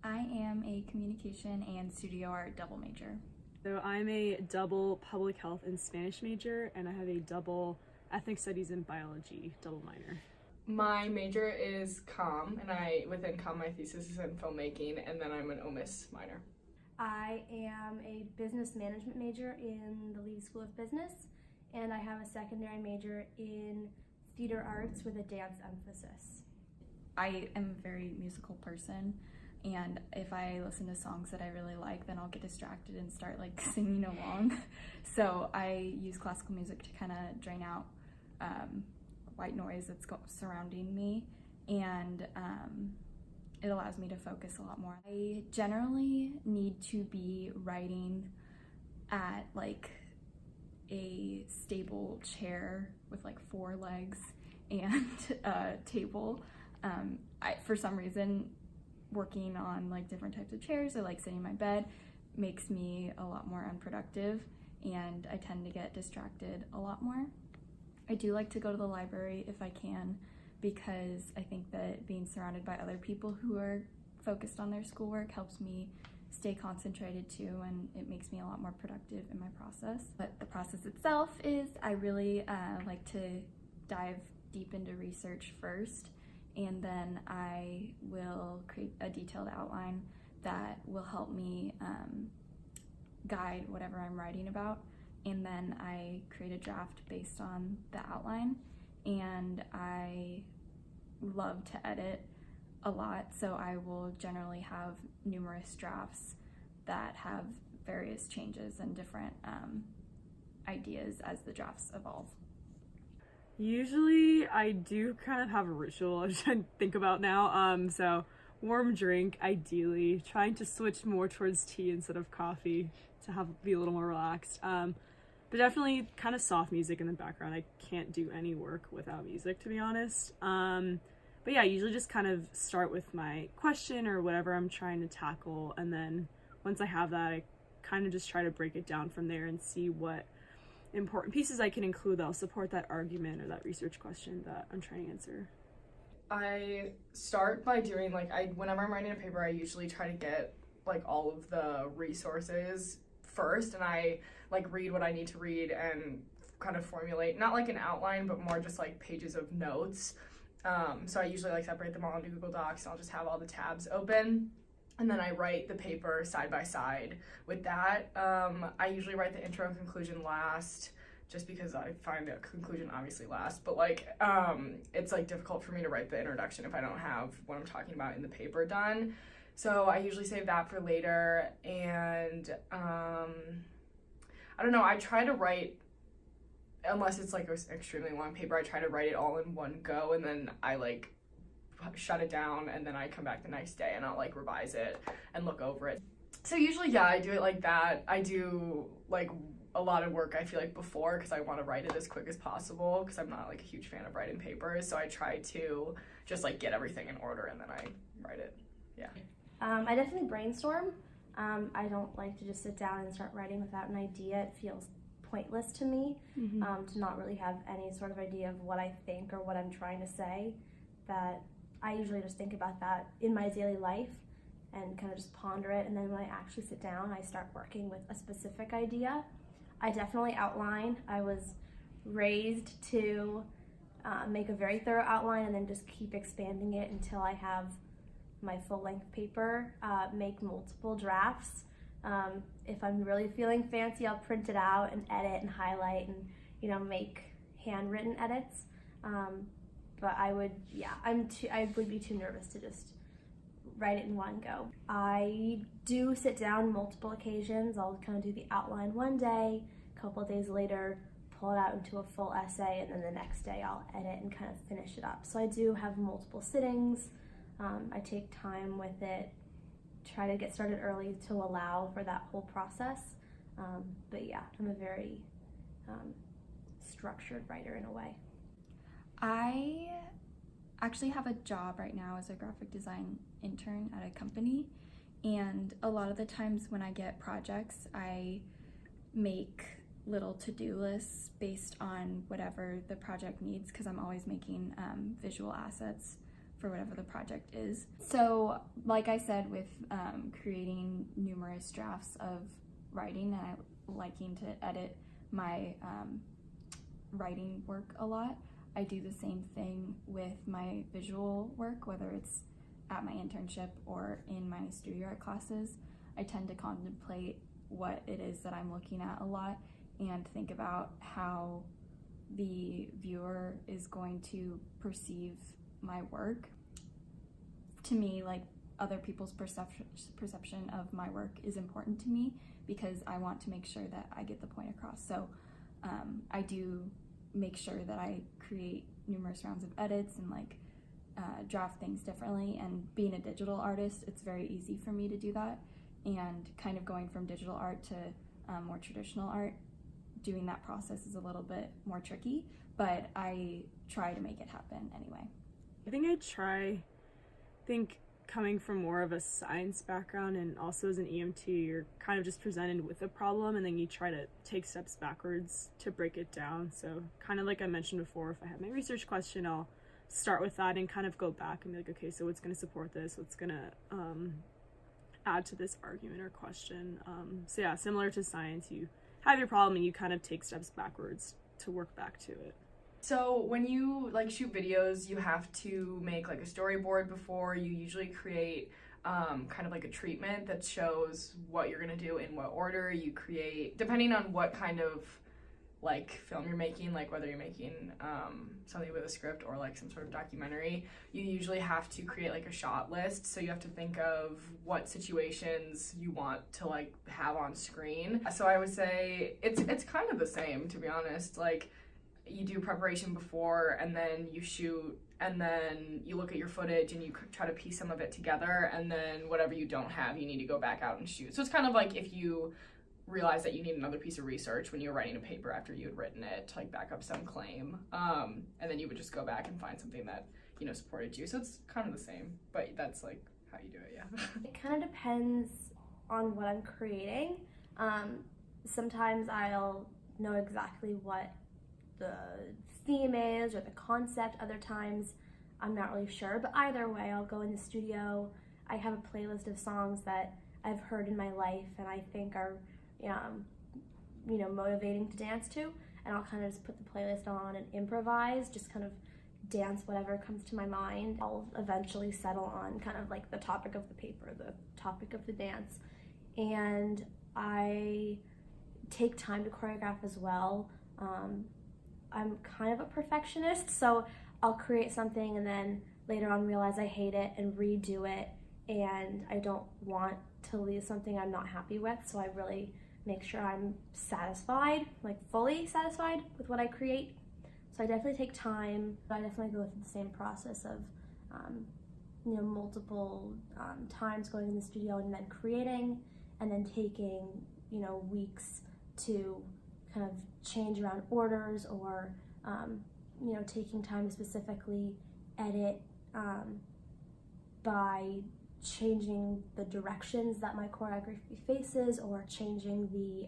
I am a communication and studio art double major. So I'm a double public health and Spanish major, and I have a double ethnic studies and biology double minor. My major is comm, and within comm my thesis is in filmmaking, and then I'm an OMIS minor. I am a business management major in the Levy School of Business, and I have a secondary major in theater arts with a dance emphasis. I am a very musical person, and if I listen to songs that I really like, then I'll get distracted and start like singing along. So I use classical music to kind of drain out white noise that's surrounding me, and it allows me to focus a lot more. I generally need to be writing at like a stable chair with like 4 legs and a table. For some reason, working on like different types of chairs or like sitting in my bed makes me a lot more unproductive, and I tend to get distracted a lot more. I do like to go to the library if I can, because I think that being surrounded by other people who are focused on their schoolwork helps me stay concentrated too, and it makes me a lot more productive in my process. But the process itself is I really like to dive deep into research first, and then I will create a detailed outline that will help me guide whatever I'm writing about, and then I create a draft based on the outline. And I love to edit a lot, so I will generally have numerous drafts that have various changes and different ideas as the drafts evolve. Usually I do kind of have a ritual I'm trying to think about now. So warm drink, ideally, trying to switch more towards tea instead of coffee to be a little more relaxed. But definitely kind of soft music in the background. I can't do any work without music, to be honest. But yeah, I usually just kind of start with my question or whatever I'm trying to tackle, and then once I have that, I kind of just try to break it down from there and see what important pieces I can include that'll support that argument or that research question that I'm trying to answer. I start by doing whenever I'm writing a paper, I usually try to get like all of the resources first, and I like read what I need to read and kind of formulate, not like an outline, but more just like pages of notes. So I usually like separate them all into Google Docs, and I'll just have all the tabs open, and then I write the paper side by side with that. I usually write the intro and conclusion last, just because I find the conclusion obviously last, but it's like difficult for me to write the introduction if I don't have what I'm talking about in the paper done. So I usually save that for later, and I don't know, I try to write, unless it's like an extremely long paper, I try to write it all in one go, and then I like shut it down, and then I come back the next day and I'll like revise it and look over it. So usually, yeah, I do it like that. I do like a lot of work, I feel like, before, because I want to write it as quick as possible, because I'm not like a huge fan of writing papers, so I try to just like get everything in order and then I write it. Yeah. I definitely brainstorm. I don't like to just sit down and start writing without an idea. It feels pointless to me to not really have any sort of idea of what I think or what I'm trying to say. That I usually just think about that in my daily life and kind of just ponder it, and then when I actually sit down, I start working with a specific idea. I definitely outline. I was raised to make a very thorough outline and then just keep expanding it until I have my full-length paper, make multiple drafts. If I'm really feeling fancy, I'll print it out and edit and highlight and make handwritten edits. But I would be too nervous to just write it in one go. I do sit down multiple occasions. I'll kind of do the outline one day, a couple of days later, pull it out into a full essay, and then the next day I'll edit and kind of finish it up. So I do have multiple sittings. I take time with it, try to get started early to allow for that whole process. But yeah, I'm a very structured writer in a way. I actually have a job right now as a graphic design intern at a company, and a lot of the times when I get projects, I make little to-do lists based on whatever the project needs, because I'm always making visual assets for whatever the project is. So like I said, with creating numerous drafts of writing, and I liking to edit my writing work a lot, I do the same thing with my visual work, whether it's at my internship or in my studio art classes. I tend to contemplate what it is that I'm looking at a lot and think about how the viewer is going to perceive my work. To me, like, other people's perception of my work is important to me because I want to make sure that I get the point across. So I do make sure that I create numerous rounds of edits and draft things differently. And being a digital artist, it's very easy for me to do that. And kind of going from digital art to more traditional art, doing that process is a little bit more tricky, but I try to make it happen anyway. I think coming from more of a science background and also as an EMT, you're kind of just presented with a problem and then you try to take steps backwards to break it down. So kind of like I mentioned before, if I have my research question, I'll start with that and kind of go back and be like, okay, so what's going to support this? What's going to add to this argument or question? So yeah, similar to science, you have your problem and you kind of take steps backwards to work back to it. So when you shoot videos, you have to make a storyboard before. You usually create kind of a treatment that shows what you're gonna do in what order. You create, depending on what kind of film you're making, whether you're making something with a script or some sort of documentary, you usually have to create a shot list. So you have to think of what situations you want to have on screen. So I would say it's kind of the same, to be honest. You do preparation before, and then you shoot, and then you look at your footage and you try to piece some of it together, and then whatever you don't have, you need to go back out and shoot. So it's kind of like if you realize that you need another piece of research when you're writing a paper after you had written it to back up some claim, and then you would just go back and find something that supported you. So it's kind of the same, but that's how you do it. Yeah. It kind of depends on what I'm creating. Sometimes I'll know exactly what the theme is or the concept. Other times I'm not really sure, but either way, I'll go in the studio. I have a playlist of songs that I've heard in my life and I think are motivating to dance to, and I'll kind of just put the playlist on and improvise, just kind of dance whatever comes to my mind. I'll eventually settle on kind of the topic of the paper, the topic of the dance, and I take time to choreograph as well. I'm kind of a perfectionist, so I'll create something and then later on realize I hate it and redo it, and I don't want to leave something I'm not happy with, so I really make sure I'm satisfied, fully satisfied with what I create. So I definitely take time, but I definitely go through the same process of multiple times going in the studio and then creating, and then taking weeks to kind of change around orders, or taking time to specifically edit by changing the directions that my choreography faces, or changing the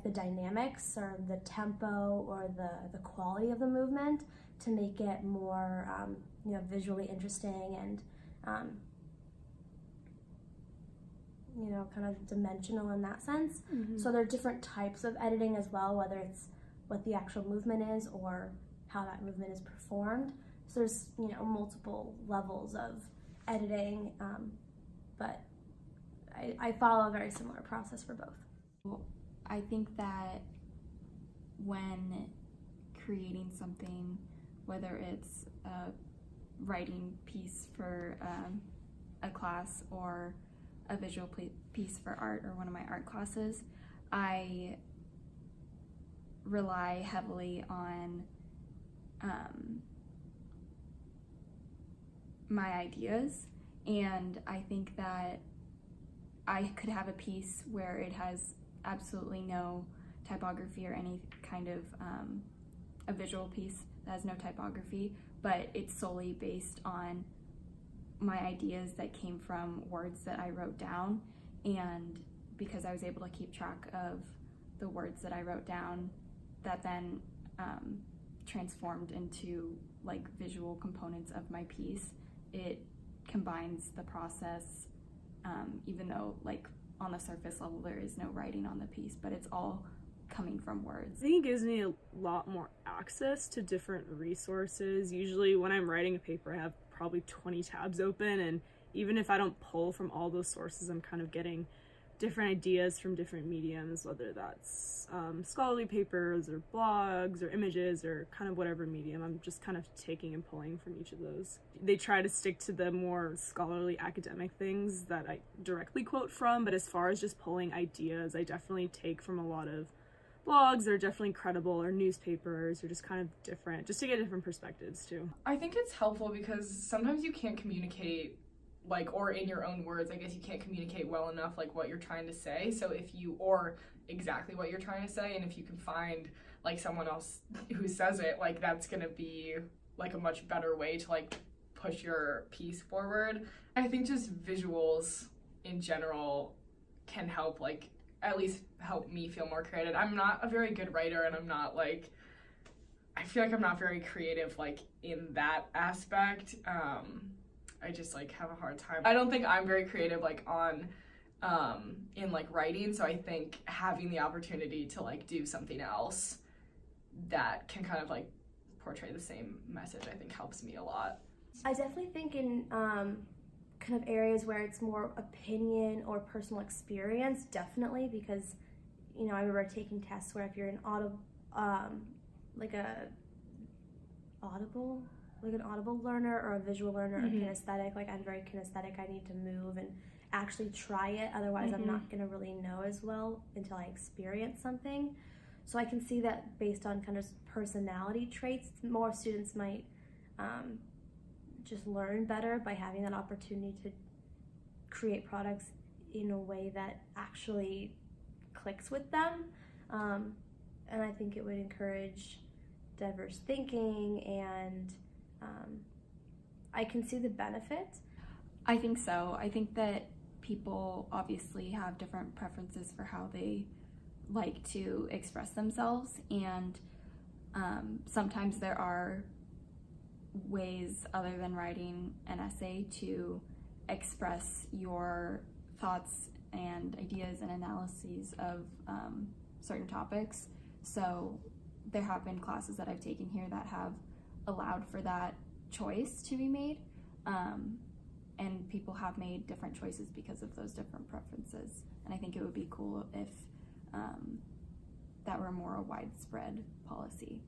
the dynamics or the tempo or the quality of the movement to make it more visually interesting and kind of dimensional in that sense. Mm-hmm. So there are different types of editing as well, whether it's what the actual movement is or how that movement is performed. So there's multiple levels of editing, but I follow a very similar process for both. I think that when creating something, whether it's a writing piece for a class or a visual piece for art or one of my art classes, I rely heavily on my ideas, and I think that I could have a piece where it has absolutely no typography or any kind of a visual piece that has no typography, but it's solely based on my ideas that came from words that I wrote down, and because I was able to keep track of the words that I wrote down, that then transformed into like visual components of my piece, it combines the process, even though like on the surface level there is no writing on the piece, but it's all coming from words. I think it gives me a lot more access to different resources. Usually when I'm writing a paper, I have probably 20 tabs open, and even if I don't pull from all those sources, I'm kind of getting different ideas from different mediums, whether that's scholarly papers or blogs or images or kind of whatever medium. I'm just kind of taking and pulling from each of those. They try to stick to the more scholarly academic things that I directly quote from, but as far as just pulling ideas, I definitely take from a lot of blogs that are definitely credible, or newspapers, or just kind of different, just to get different perspectives too. I think it's helpful because sometimes you can't communicate, like, or in your own words, I guess you can't communicate well enough, like, what you're trying to say. So if you, or exactly what you're trying to say, and if you can find, like, someone else who says it, like, that's gonna be, like, a much better way to, like, push your piece forward. I think just visuals in general can help, like, at least help me feel more creative. I'm not a very good writer, and I'm not, like, I feel like I'm not very creative, like, in that aspect. I just, like, have a hard time. I don't think I'm very creative, like, on, in, like, writing, so I think having the opportunity to, like, do something else that can kind of, like, portray the same message, I think helps me a lot. I definitely think in kind of areas where it's more opinion or personal experience, definitely, because, you know, I remember taking tests where if you're an audible learner or a visual learner or kinesthetic, like I'm very kinesthetic, I need to move and actually try it, otherwise I'm not going to really know as well until I experience something. So I can see that based on kind of personality traits, more students might just learn better by having that opportunity to create products in a way that actually clicks with them. And I think it would encourage diverse thinking, and I can see the benefit. I think so. I think that people obviously have different preferences for how they like to express themselves, and sometimes there are ways other than writing an essay to express your thoughts and ideas and analyses of certain topics. So there have been classes that I've taken here that have allowed for that choice to be made, and people have made different choices because of those different preferences, and I think it would be cool if that were more a widespread policy.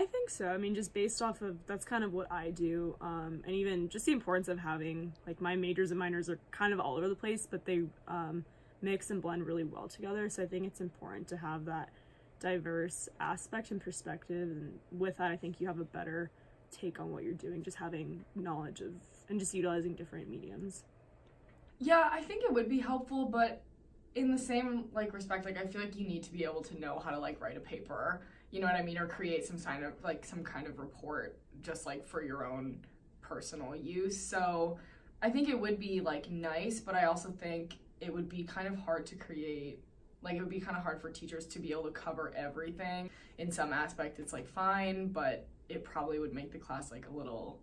I think so. I mean, just based off of, that's kind of what I do, and even just the importance of having, like, my majors and minors are kind of all over the place, but they mix and blend really well together, so I think it's important to have that diverse aspect and perspective, and with that I think you have a better take on what you're doing, just having knowledge of and just utilizing different mediums. Yeah, I think it would be helpful, but in the same, like, respect, like, I feel like you need to be able to know how to, like, write a paper, you know what I mean, or create some kind of report just, like, for your own personal use. So I think it would be, like, nice, but I also think it would be kind of hard to create. Like, it would be kind of hard for teachers to be able to cover everything. In some aspect, it's, like, fine, but it probably would make the class, like, a little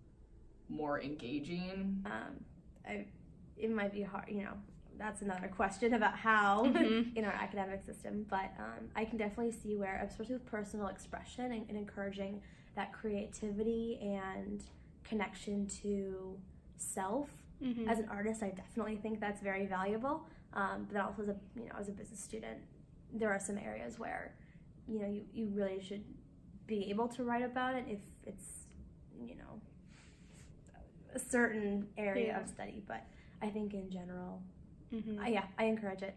more engaging. It might be hard, you know, that's another question about how in our academic system, but I can definitely see where, especially with personal expression and encouraging that creativity and connection to self. As an artist, I definitely think that's very valuable. But then also as a business student, there are some areas where, you know, you really should be able to write about it if it's, you know, a certain area of study. But I think in general, I encourage it.